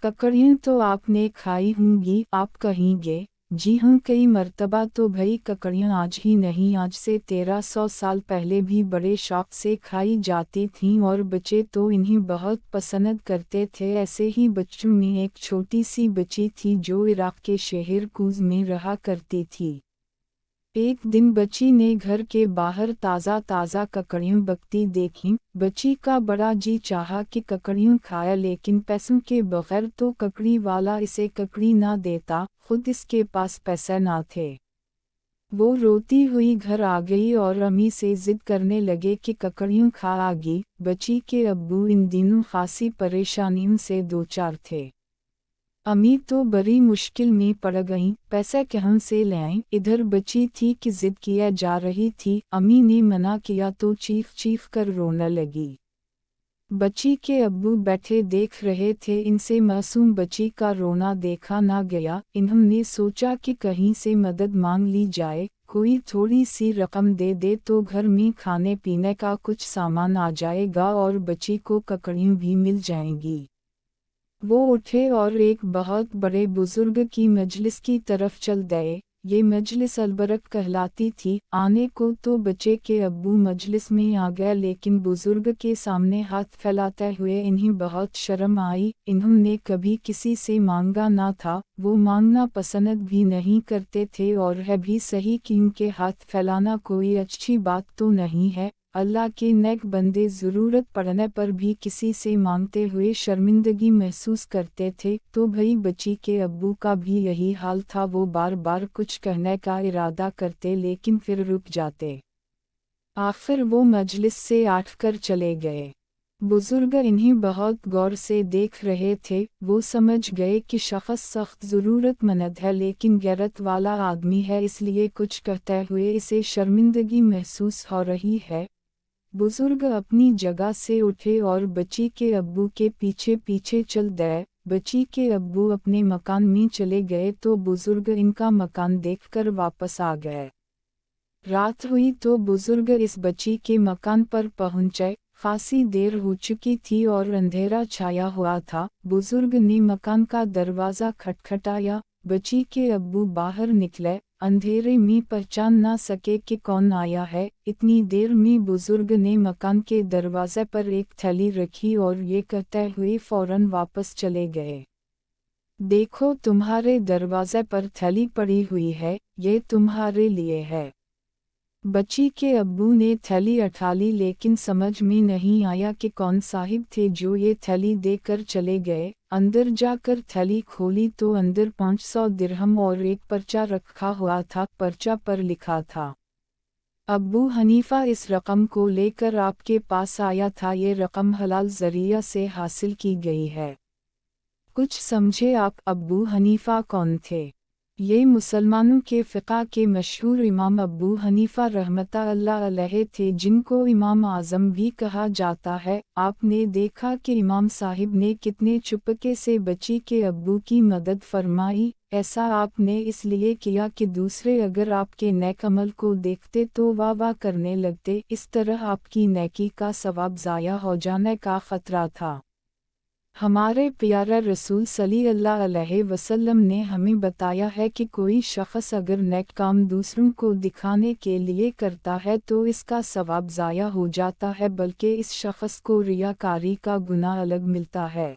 ककड़ियाँ तो आपने खाई होंगी, आप कहेंगे, जी हाँ कई मर्तबा तो भई ककड़ियाँ आज ही नहीं आज से 1300 साल पहले भी बड़े शौक से खाई जाती थीं और बच्चे तो इन्हें बहुत पसंद करते थे। ऐसे ही बच्चों में एक छोटी सी बच्ची थी जो इराक के शहर कूज में रहा करती थी। एक दिन बच्ची ने घर के बाहर ताज़ा ताज़ा ककड़ियाँ पकती देखीं। बच्ची का बड़ा जी चाहा कि ककड़ियाँ खाए, लेकिन पैसों के बगैर तो ककड़ी वाला इसे ककड़ी ना देता, खुद इसके पास पैसे ना थे। वो रोती हुई घर आ गई और अम्मी से जिद करने लगे कि ककड़ियाँ खा आगी। बच्ची के अब्बू इन दिनों खासी परेशानियों से दो चार थे। अम्मी तो बड़ी मुश्किल में पड़ गईं, पैसे कहाँ से लाएं। इधर बच्ची थी कि जिद किया जा रही थी, अम्मी ने मना किया तो चीख चीख कर रोने लगी। बच्ची के अब्बू बैठे देख रहे थे, इनसे मासूम बच्ची का रोना देखा ना गया। इन्होंने सोचा कि कहीं से मदद मांग ली जाए, कोई थोड़ी सी रकम दे दे तो घर में खाने पीने का कुछ सामान आ जाएगा और बच्ची को ककड़ियाँ भी मिल जाएंगी। वो उठे और एक बहुत बड़े बुजुर्ग की मजलिस की तरफ चल गए। ये मजलिस अलबरक कहलाती थी। आने को तो बच्चे के अब्बू मजलिस में आ गए, लेकिन बुजुर्ग के सामने हाथ फैलाते हुए इन्हें बहुत शर्म आई। इन्होंने कभी किसी से मांगा ना था, वो मांगना पसंद भी नहीं करते थे, और है भी सही क्योंकि हाथ फैलाना कोई अच्छी बात तो नहीं है। अल्लाह के नेक बंदे ज़रूरत पड़ने पर भी किसी से मांगते हुए शर्मिंदगी महसूस करते थे। तो भई बच्ची के अब्बू का भी यही हाल था। वो बार बार कुछ कहने का इरादा करते, लेकिन फिर रुक जाते। आखिर वो मजलिस से उठकर चले गए। बुजुर्ग इन्हें बहुत गौर से देख रहे थे। वो समझ गए कि शख्स सख्त ज़रूरतमंद है, लेकिन गैरत वाला आदमी है, इसलिए कुछ कहते हुए इसे शर्मिंदगी महसूस हो रही है। बुजुर्ग अपनी जगह से उठे और बच्ची के अब्बू के पीछे पीछे चल गए। बच्ची के अब्बू अपने मकान में चले गए तो बुजुर्ग इनका मकान देखकर वापस आ गए। रात हुई तो बुजुर्ग इस बच्ची के मकान पर पहुंचे। खासी देर हो चुकी थी और अंधेरा छाया हुआ था। बुजुर्ग ने मकान का दरवाज़ा खटखटाया। बच्ची के अब्बू बाहर निकले। अंधेरे में पहचान ना सके कि कौन आया है। इतनी देर में बुजुर्ग ने मकान के दरवाजे पर एक थैली रखी और ये कहते हुए फौरन वापस चले गए। देखो तुम्हारे दरवाजे पर थैली पड़ी हुई है, ये तुम्हारे लिए है। बच्ची के अब्बू ने थैली उठा ली, लेकिन समझ में नहीं आया कि कौन साहिब थे जो ये थैली देकर चले गए। अंदर जाकर थैली खोली तो अंदर 500 दिरहम और एक पर्चा रखा हुआ था। पर्चा पर लिखा था, अब्बू हनीफा इस रकम को लेकर आपके पास आया था, ये रकम हलाल जरिया से हासिल की गई है। कुछ समझे आप? अब्बू हनीफा कौन थे? ये मुसलमानों के फ़िक़्ह के मशहूर इमाम अब्बू हनीफा रहमतुल्लाह अलैह थे, जिनको इमाम आज़म भी कहा जाता है। आपने देखा कि इमाम साहिब ने कितने चुपके से बच्ची के अब्बू की मदद फरमाई। ऐसा आपने इसलिए किया कि दूसरे अगर आपके नेक अमल को देखते तो वाह वाह करने लगते। इस तरह आपकी नेकी का सवाब ज़ाया हो जाने का ख़तरा था। हमारे प्यारे रसूल सल्लल्लाहु अलैहि वसल्लम ने हमें बताया है कि कोई शख्स अगर नेक काम दूसरों को दिखाने के लिए करता है तो इसका सवाब ज़ाया हो जाता है, बल्कि इस शख्स को रियाकारी का गुनाह अलग मिलता है।